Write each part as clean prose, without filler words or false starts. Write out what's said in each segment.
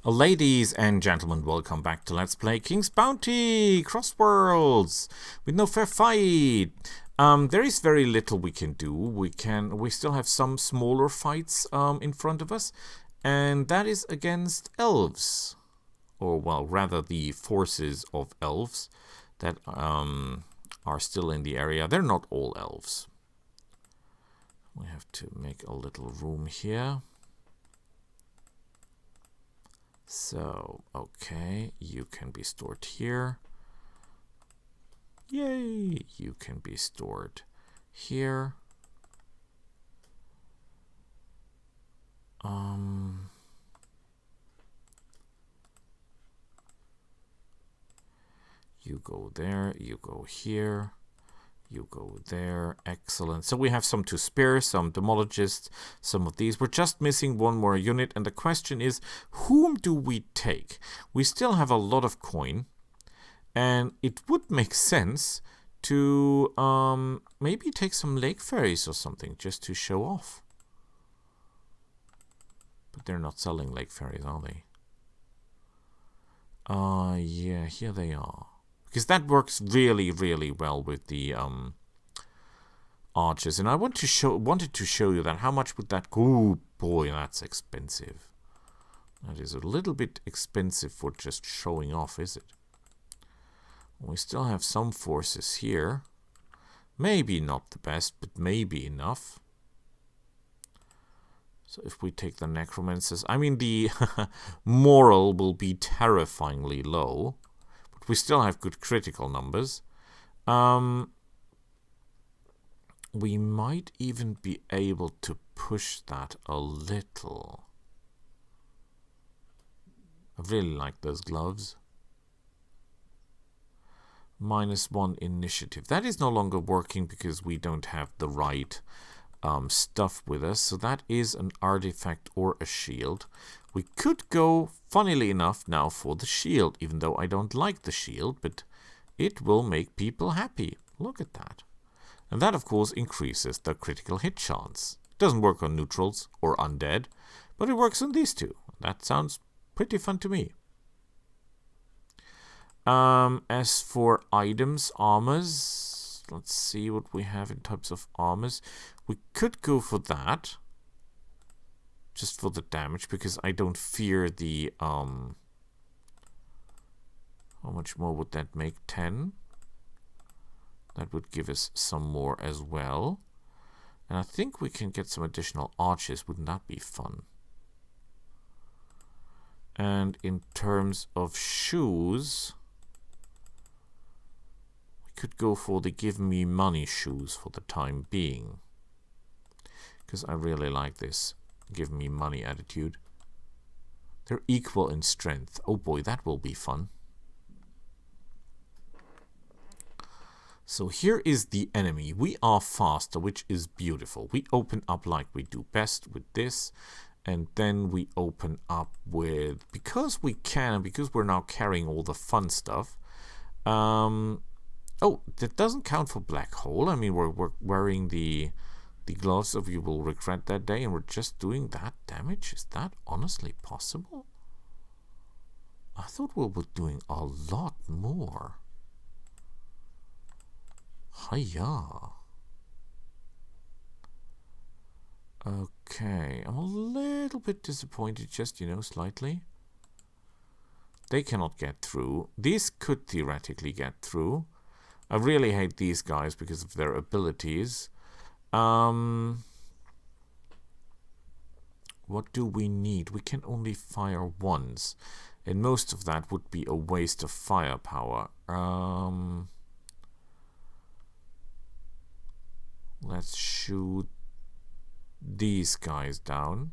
Ladies and gentlemen, welcome back to Let's Play King's Bounty! Crossworlds! With no fair fight! There is very little we can do. We still have some smaller fights in front of us, and that is against elves. Or, well, rather the forces of elves that are still in the area. They're not all elves. We have to make a little room here. So, okay, you can be stored here. Yay! You can be stored here. You go there, you go here, you go there. Excellent. So we have some to spare, some demologists, some of these. We're just missing one more unit, and the question is, whom do we take? We still have a lot of coin, and it would make sense to maybe take some lake ferries or something just to show off. But they're not selling lake ferries, are they? Yeah, here they are. Because that works really, really well with the archers. And I wanted to show you that. How much would that... Oh, boy, that's expensive. That is a little bit expensive for just showing off, is it? We still have some forces here. Maybe not the best, but maybe enough. So if we take the necromancers... I mean, the moral will be terrifyingly low. We still have good critical numbers. We might even be able to push that a little. I really like those gloves. -1 initiative. That is no longer working because we don't have the right stuff with us. So that is an artifact or a shield. We could go, funnily enough, now for the shield, even though I don't like the shield, but it will make people happy. Look at that. And that, of course, increases the critical hit chance. It doesn't work on neutrals or undead, but it works on these two. That sounds pretty fun to me. As for items, armors, let's see what we have in types of armors. We could go for that. Just for the damage, because I don't fear the, how much more would that make? 10? That would give us some more as well. And I think we can get some additional arches. Wouldn't that be fun? And in terms of shoes, we could go for the give me money shoes for the time being. Because I really like this. Give me money attitude. They're equal in strength. Oh boy, that will be fun. So here is the enemy. We are faster, which is beautiful. We open up like we do best with this. And then we open up with... Because we can, because we're now carrying all the fun stuff. Oh, that doesn't count for black hole. I mean, we're wearing the gloves of you will regret that day, and we're just doing that damage? Is that honestly possible? I thought we were doing a lot more. Hiya. Okay, I'm a little bit disappointed, just, you know, slightly. They cannot get through. These could theoretically get through. I really hate these guys because of their abilities. What do we need? We can only fire once, and most of that would be a waste of firepower. Let's shoot these guys down,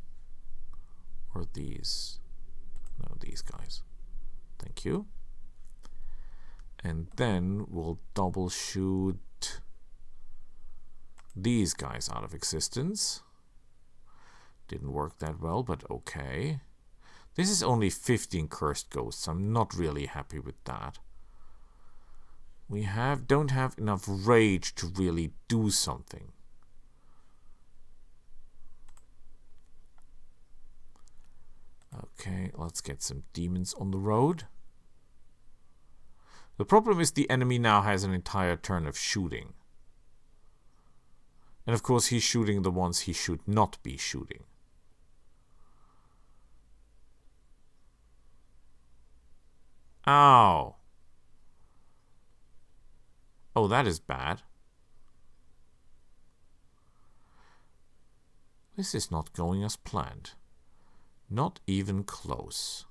or these. No, these guys. Thank you. And then we'll double shoot these guys out of existence. Didn't work that well, but okay. This is only 15 cursed ghosts. I'm not really happy with that. We don't have enough rage to really do something. Okay, let's get some demons on the road. The problem is the enemy now has an entire turn of shooting. And of course he's shooting the ones he should not be shooting. Ow. Oh, that is bad. This is not going as planned. Not even close.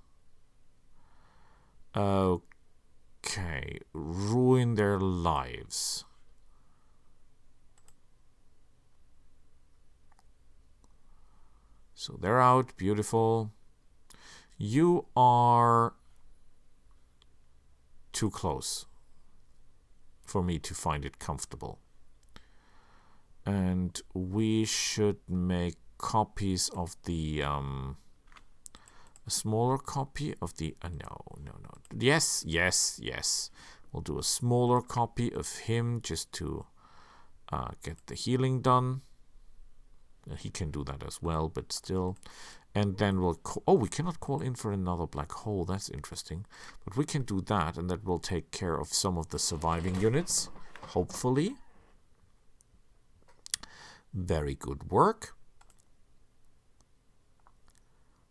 Okay, ruin their lives. So they're out, beautiful. You are too close for me to find it comfortable. And we should make copies of the, a smaller copy of the, no. Yes. We'll do a smaller copy of him just to get the healing done. He can do that as well, but still. And then we'll we cannot call in for another black hole. That's interesting. But we can do that, and that will take care of some of the surviving units, hopefully. Very good work.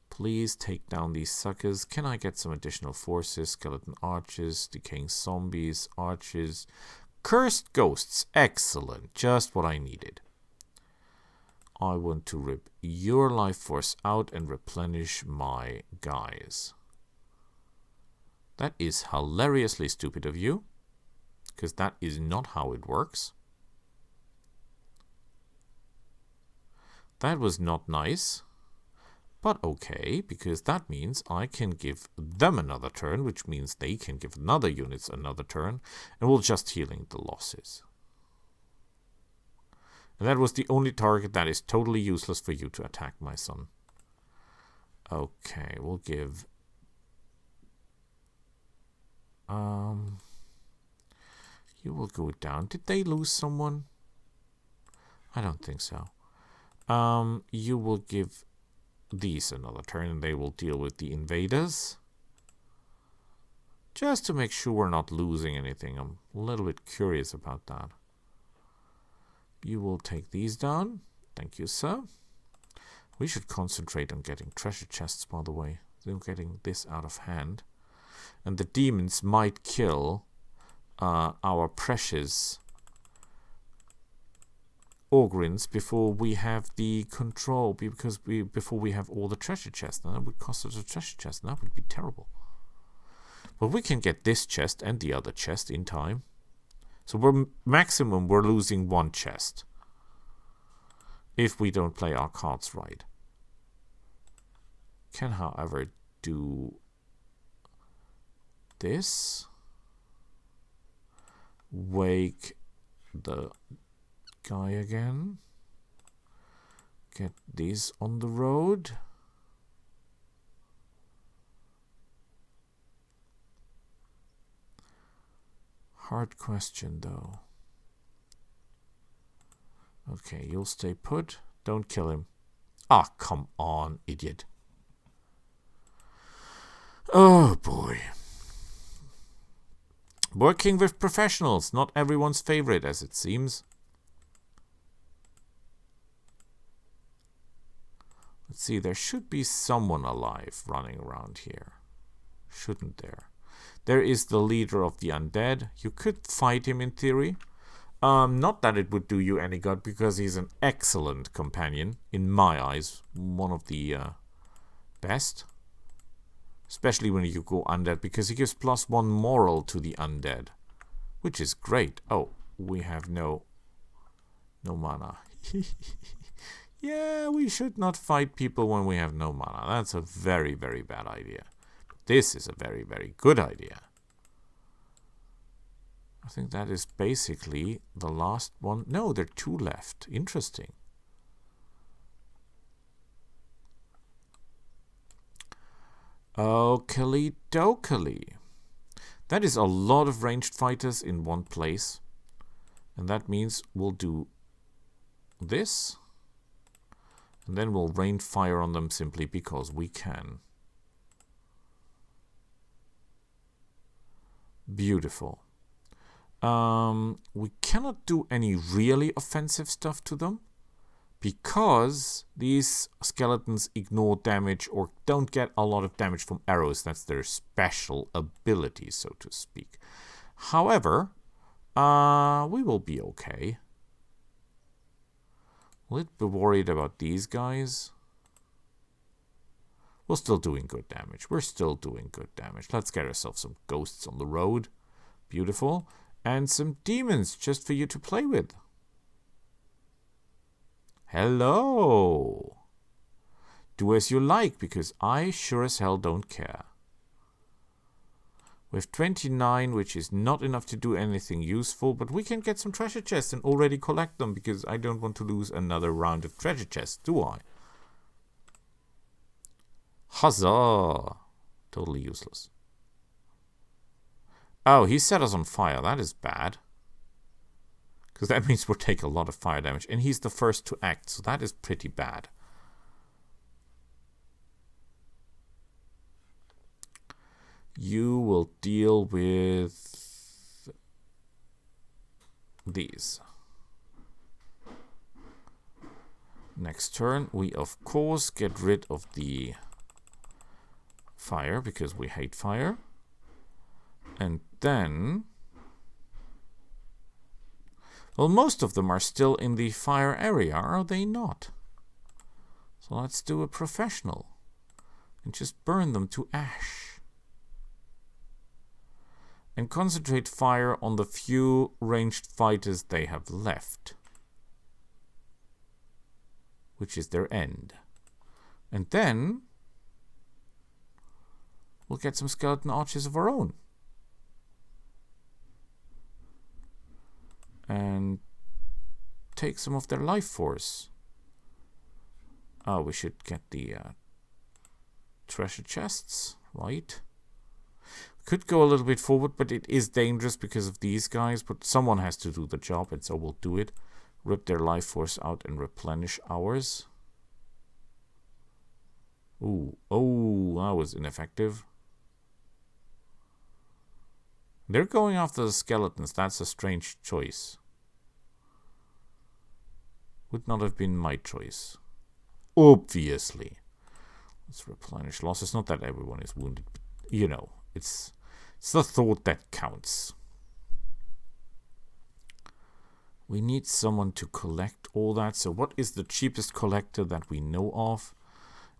Please take down these suckers. Can I get some additional forces? Skeleton archers, decaying zombies, archers, cursed ghosts. Excellent. Just what I needed. I want to rip your life force out and replenish my guys. That is hilariously stupid of you, because that is not how it works. That was not nice, but okay, because that means I can give them another turn, which means they can give another units another turn, and we're just healing the losses. And that was the only target that is totally useless for you to attack, my son. Okay, we'll give... you will go down. Did they lose someone? I don't think so. You will give these another turn, and they will deal with the invaders. Just to make sure we're not losing anything. I'm a little bit curious about that. You will take these down. Thank you, sir. We should concentrate on getting treasure chests, by the way. They're getting this out of hand. And the demons might kill our precious Ogrins before we have the control, before we have all the treasure chests. Now that would cost us a treasure chest, and that would be terrible. But we can get this chest and the other chest in time. So we're losing one chest if we don't play our cards right. Can, however, do this. Wake the guy again. Get these on the road. Hard question, though. Okay, you'll stay put. Don't kill him. Ah, come on, idiot. Oh, boy. Working with professionals, not everyone's favorite, as it seems. Let's see, there should be someone alive running around here. Shouldn't there? There is the leader of the undead. You could fight him in theory. Not that it would do you any good, because he's an excellent companion. In my eyes, one of the best. Especially when you go undead, because he gives +1 moral to the undead. Which is great. Oh, we have no mana. Yeah, we should not fight people when we have no mana. That's a very, very bad idea. This is a very, very good idea. I think that is basically the last one. No, there are 2 left. Interesting. Oakley dokely. That is a lot of ranged fighters in one place. And that means we'll do this. And then we'll rain fire on them simply because we can. Beautiful. We cannot do any really offensive stuff to them, because these skeletons ignore damage or don't get a lot of damage from arrows. That's their special ability, so to speak. However, we will be okay. We'll be worried about these guys. We're still doing good damage. We're still doing good damage. Let's get ourselves some ghosts on the road. Beautiful. And some demons just for you to play with. Hello. Do as you like, because I sure as hell don't care. We have 29, which is not enough to do anything useful, but we can get some treasure chests and already collect them, because I don't want to lose another round of treasure chests, do I? Huzzah! Totally useless. Oh, he set us on fire. That is bad. Because that means we'll take a lot of fire damage. And he's the first to act, so that is pretty bad. You will deal with these. Next turn, we of course get rid of the fire, because we hate fire. And then... well, most of them are still in the fire area, are they not? So let's do a professional and just burn them to ash. And concentrate fire on the few ranged fighters they have left, which is their end. And then we'll get some skeleton archers of our own. And take some of their life force. Oh, we should get the treasure chests, right? Could go a little bit forward, but it is dangerous because of these guys. But someone has to do the job, and so we'll do it. Rip their life force out and replenish ours. Ooh, oh, that was ineffective. They're going after the skeletons. That's a strange choice. Would not have been my choice. Obviously. Let's replenish losses. Not that everyone is wounded, but, you know, it's the thought that counts. We need someone to collect all that. So what is the cheapest collector that we know of?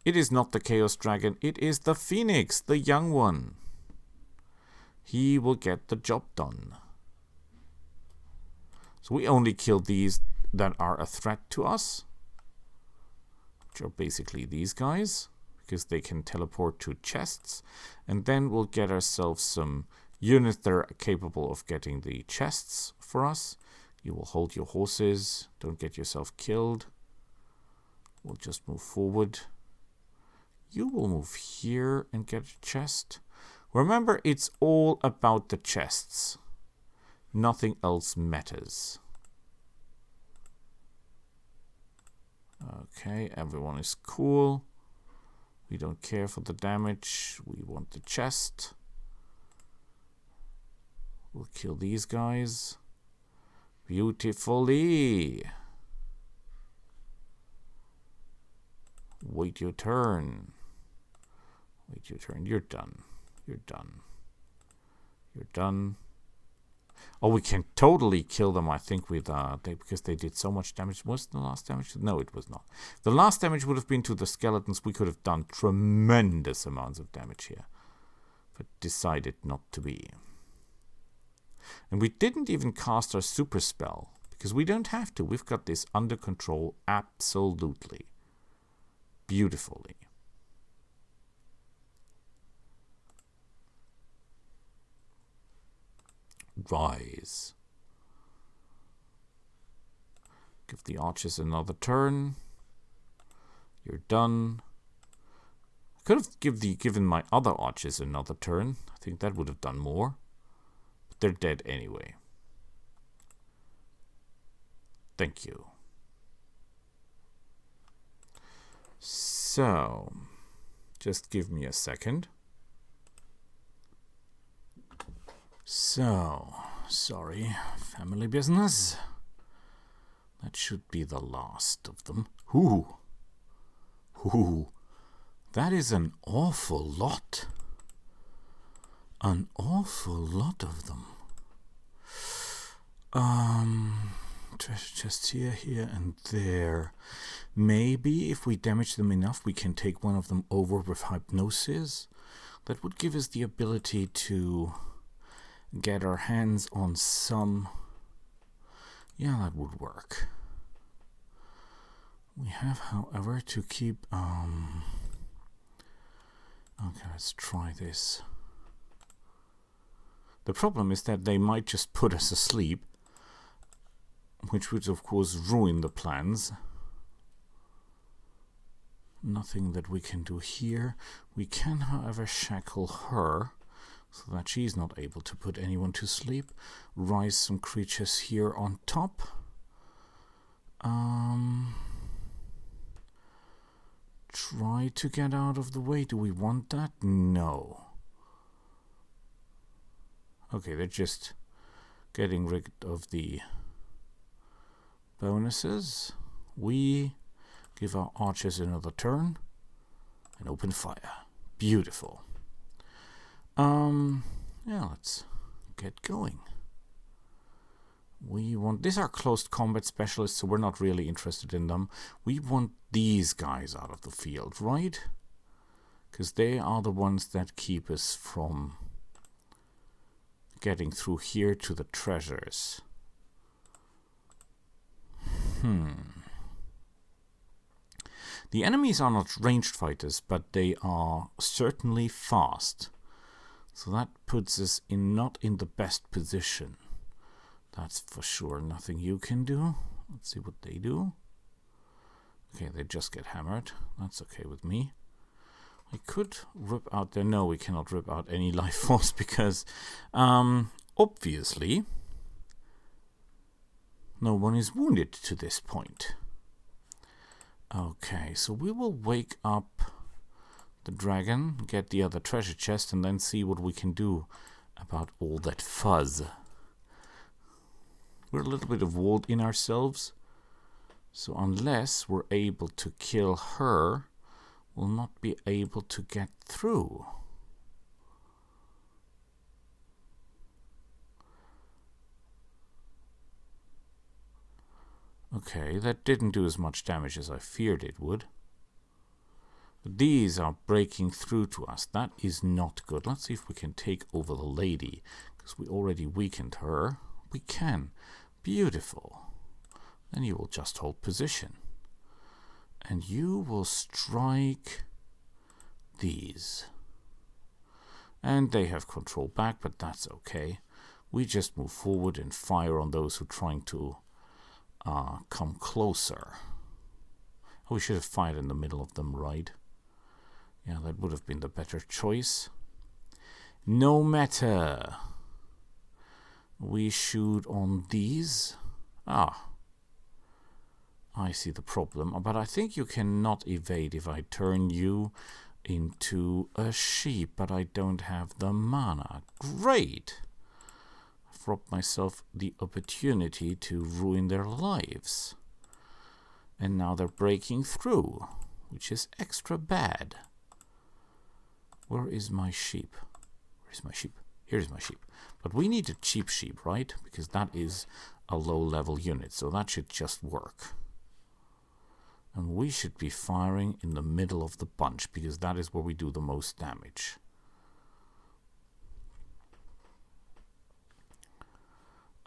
It is not the Chaos Dragon. It is the Phoenix, the young one. He will get the job done. So we only kill these that are a threat to us, which are basically these guys, because they can teleport to chests. And then we'll get ourselves some units that are capable of getting the chests for us. You will hold your horses. Don't get yourself killed. We'll just move forward. You will move here and get a chest. Remember, it's all about the chests. Nothing else matters. Okay, everyone is cool. We don't care for the damage. We want the chest. We'll kill these guys. Beautifully. Wait your turn. Wait your turn. You're done. You're done. You're done. Oh, we can totally kill them, I think, with because they did so much damage. Was the last damage? No, it was not. The last damage would have been to the skeletons. We could have done tremendous amounts of damage here, but decided not to be. And we didn't even cast our super spell, because we don't have to. We've got this under control absolutely. Beautifully. Rise. Give the archers another turn. You're done. I could have given my other archers another turn. I think that would have done more. But they're dead anyway. Thank you. So, just give me a second. So, sorry, family business. That should be the last of them. Ooh. That is an awful lot. An awful lot of them. Treasure chests here, and there. Maybe if we damage them enough, we can take one of them over with hypnosis. That would give us the ability to get our hands on some. Yeah, that would work. We have, however, to keep. Okay, let's try this. The problem is that they might just put us asleep, which would, of course, ruin the plans. Nothing that we can do here. We can, however, shackle her so that she's not able to put anyone to sleep. Rise some creatures here on top. Try to get out of the way. Do we want that? No. Okay, they're just getting rid of the bonuses. We give our archers another turn and open fire. Beautiful. Yeah, let's get going. We want, these are close combat specialists, so we're not really interested in them. We want these guys out of the field, right? Because they are the ones that keep us from getting through here to the treasures. The enemies are not ranged fighters, but they are certainly fast. So that puts us not in the best position. That's for sure. Nothing you can do. Let's see what they do. Okay, they just get hammered. That's okay with me. I could rip out their... No, we cannot rip out any life force because obviously no one is wounded to this point. Okay, so we will wake up the dragon, get the other treasure chest, and then see what we can do about all that fuzz. We're a little bit of walled in ourselves, so unless we're able to kill her, we'll not be able to get through. Okay, that didn't do as much damage as I feared it would. But these are breaking through to us. That is not good. Let's see if we can take over the lady, because we already weakened her. We can. Beautiful. Then you will just hold position. And you will strike these. And they have control back, but that's okay. We just move forward and fire on those who are trying to come closer. Oh, we should have fired in the middle of them, right? Yeah, that would have been the better choice. No matter. We shoot on these. Ah. I see the problem. But I think you cannot evade if I turn you into a sheep. But I don't have the mana. Great! I've robbed myself the opportunity to ruin their lives. And now they're breaking through, which is extra bad. Where is my sheep? Where's my sheep? Here's my sheep. But we need a cheap sheep, right? Because that is a low-level unit, so that should just work. And we should be firing in the middle of the bunch, because that is where we do the most damage.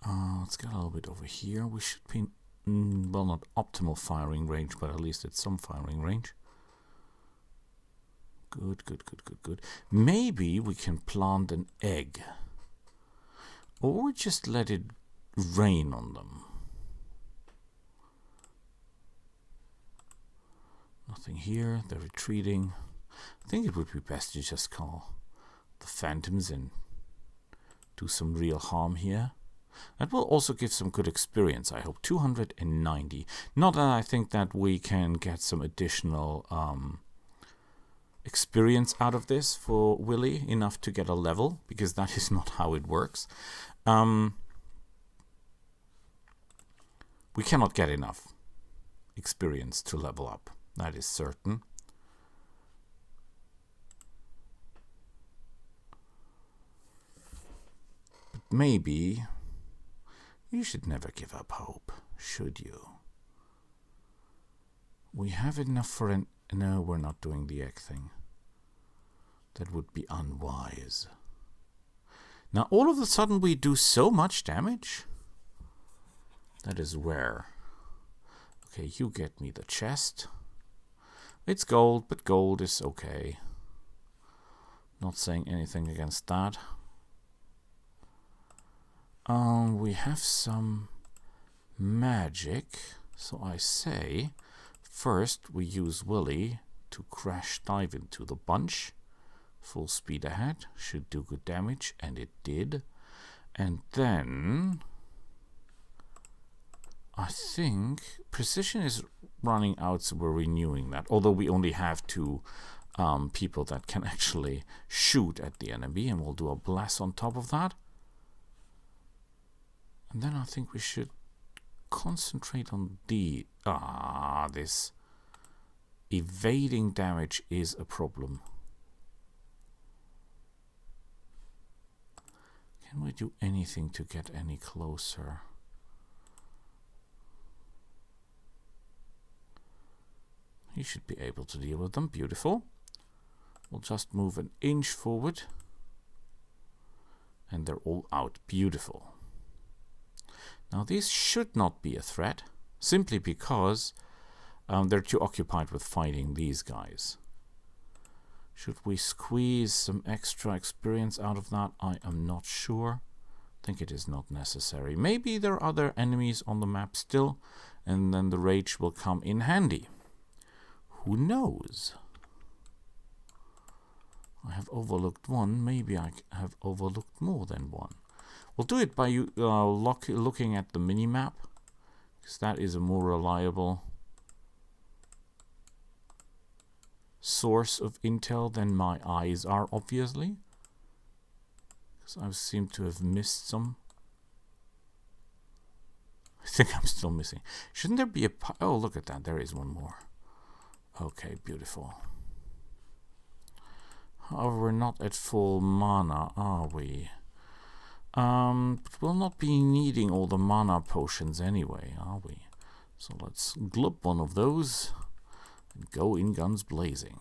Let's get a little bit over here. We should be, well, not optimal firing range, but at least it's some firing range. Good, good, good, good, good. Maybe we can plant an egg. Or just let it rain on them. Nothing here. They're retreating. I think it would be best to just call the phantoms and do some real harm here. That will also give some good experience, I hope. 290. Not that I think that we can get some additional experience out of this for Willy, enough to get a level, because that is not how it works. We cannot get enough experience to level up. That is certain. But maybe you should never give up hope, should you? We have enough for an... No, we're not doing the egg thing. That would be unwise. Now all of a sudden we do so much damage. That is rare. Okay, you get me the chest. It's gold, but gold is okay. Not saying anything against that. We have some magic. So I say, first we use Willy to crash dive into the bunch. Full speed ahead. Should do good damage, and it did. And then... I think precision is running out, so we're renewing that. Although we only have 2 people that can actually shoot at the enemy, and we'll do a blast on top of that. And then I think we should concentrate on the... this evading damage is a problem. Can we do anything to get any closer? You should be able to deal with them. Beautiful. We'll just move an inch forward. And they're all out. Beautiful. Now these should not be a threat, simply because they're too occupied with fighting these guys. Should we squeeze some extra experience out of that? I am not sure. I think it is not necessary. Maybe there are other enemies on the map still, and then the rage will come in handy. Who knows? I have overlooked one. Maybe I have overlooked more than one. We'll do it by looking at the mini-map, because that is a more reliable source of intel than my eyes are, obviously. Because I seem to have missed some. I think I'm still missing. Shouldn't there be a... Oh, look at that. There is one more. Okay, beautiful. However, we're not at full mana, are we? But we'll not be needing all the mana potions anyway, are we? So let's glub one of those and go in guns blazing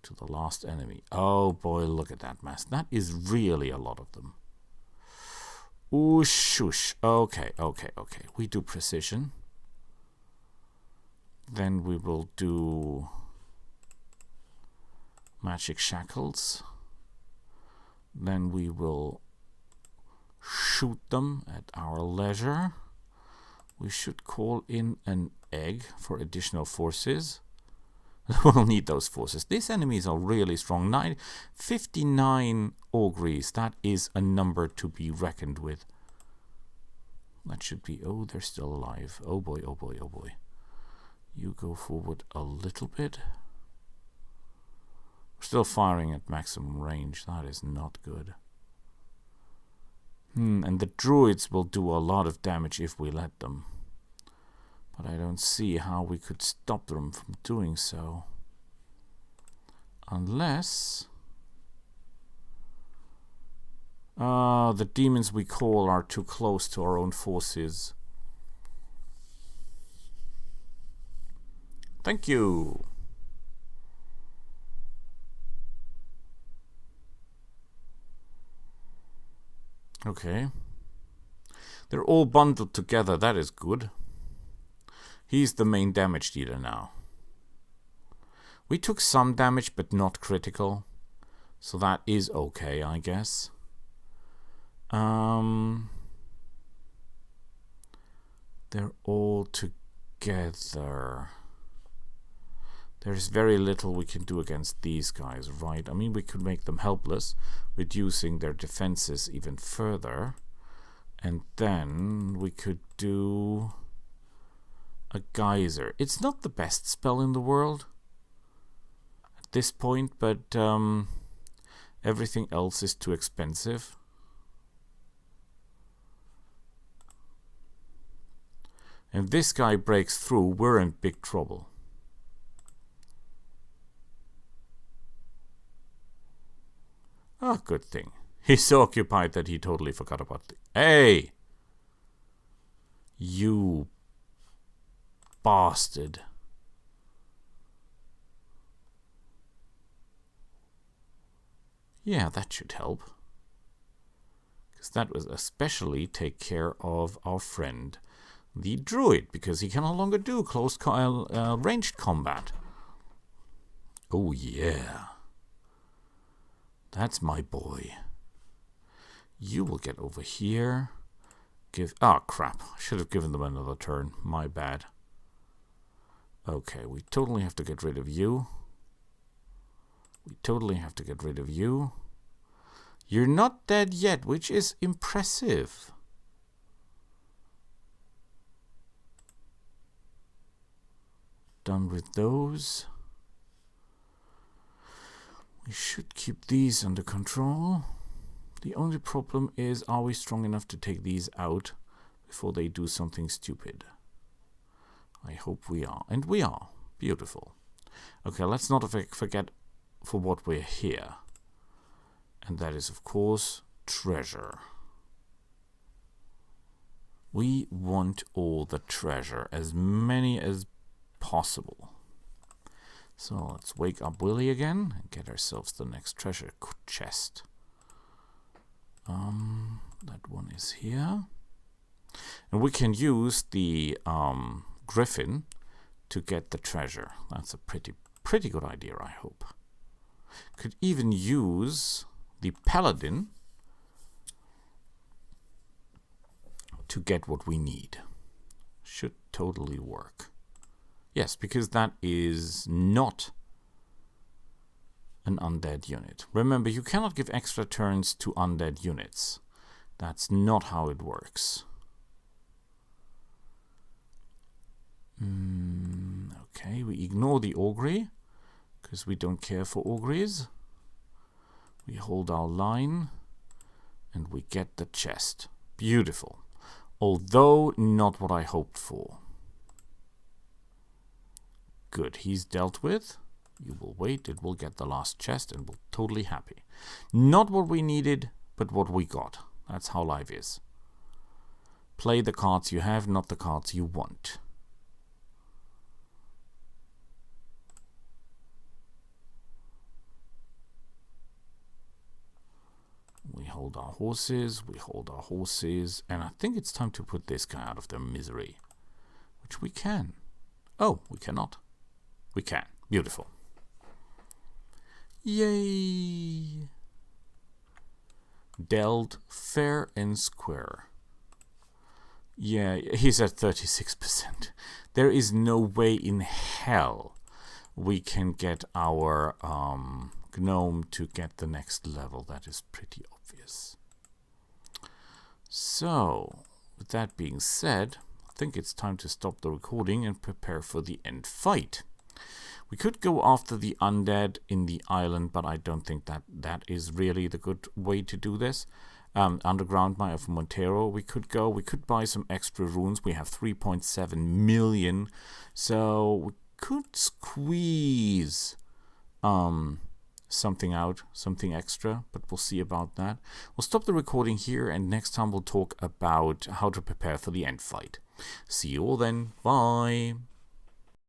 to the last enemy. Oh boy, look at that mass. That is really a lot of them. Ooh, shush. Okay. We do precision. Then we will do magic shackles. Then we will shoot them at our leisure. We should call in an egg for additional forces. We'll need those forces. These enemies are really strong. 59 auguries. That is a number to be reckoned with. That should be... Oh, they're still alive. Oh boy. You go forward a little bit. We're still firing at maximum range. That is not good. And the druids will do a lot of damage if we let them. But I don't see how we could stop them from doing so. Unless... the demons we call are too close to our own forces. Thank you. Okay. They're all bundled together. That is good. He's the main damage dealer now. We took some damage, but not critical. So that is okay, I guess. They're all together. There's very little we can do against these guys, right? I mean, we could make them helpless, reducing their defenses even further. And then we could do a geyser. It's not the best spell in the world. this point, but everything else is too expensive. If this guy breaks through, we're in big trouble. Ah, good thing. He's so occupied that he totally forgot about the... Hey! You bastard. Yeah, that should help. Because that will especially take care of our friend, the druid, because he can no longer do close ranged combat. Oh, yeah. That's my boy. You will get over here. Ah, crap. I should have given them another turn. My bad. Okay, we totally have to get rid of you. We totally have to get rid of you. You're not dead yet, which is impressive. Done with those. We should keep these under control. The only problem is, are we strong enough to take these out before they do something stupid? I hope we are. And we are. Beautiful. Okay, let's not forget for what we're here. And that is, of course, treasure. We want all the treasure, as many as possible. So let's wake up Willy again and get ourselves the next treasure chest. That one is here. And we can use the griffin to get the treasure. That's a pretty good idea, I hope. Could even use the paladin to get what we need. Should totally work. Yes, because that is not an undead unit. Remember, you cannot give extra turns to undead units. That's not how it works. Okay, we ignore the augury, because we don't care for auguries. We hold our line, and we get the chest. Beautiful. Although not what I hoped for. Good, he's dealt with. You will wait, it will get the last chest, and we're totally happy. Not what we needed, but what we got. That's how life is. Play the cards you have, not the cards you want. We hold our horses, and I think it's time to put this guy out of their misery. Which we can. Oh, we cannot. We can. Beautiful. Yay! Dealt fair and square. Yeah, he's at 36%. There is no way in hell we can get our gnome to get the next level. That is pretty obvious. So, with that being said, I think it's time to stop the recording and prepare for the end fight. We could go after the undead in the island, but I don't think that is really the good way to do this. Underground Mine of Montero, we could buy some extra runes. We have 3.7 million, so we could squeeze something out, something extra, but we'll see about that. We'll stop the recording here, and next time we'll talk about how to prepare for the end fight. See you all then. Bye.